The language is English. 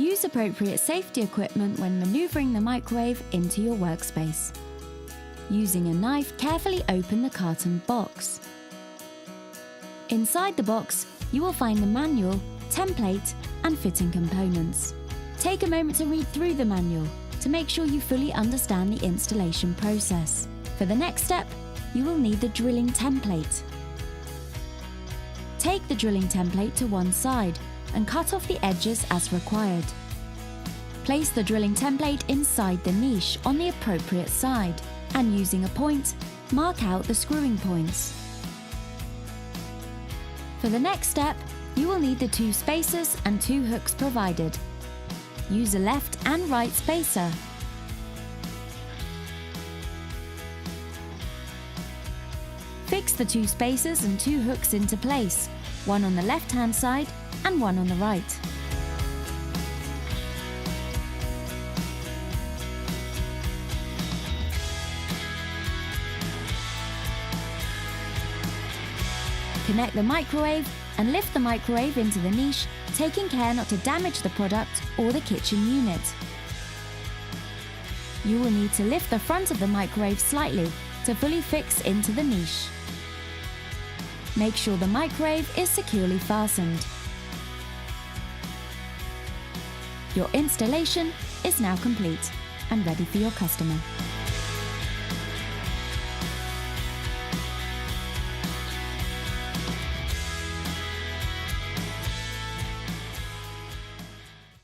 Use appropriate safety equipment when maneuvering the microwave into your workspace. Using a knife, carefully open the carton box. Inside the box, you will find the manual, template, and fitting components. Take a moment to read through the manual to make sure you fully understand the installation process. For the next step, you will need the drilling template. Take the drilling template to one side and cut off the edges as required. Place the drilling template inside the niche on the appropriate side, and using a point, mark out the screwing points. For the next step, you will need the 2 spacers and 2 hooks provided. Use a left and right spacer. Fix the 2 spacers and 2 hooks into place, one on the left-hand side and one on the right. Connect the microwave and lift the microwave into the niche, taking care not to damage the product or the kitchen unit. You will need to lift the front of the microwave slightly to fully fix into the niche. Make sure the microwave is securely fastened. Your installation is now complete and ready for your customer.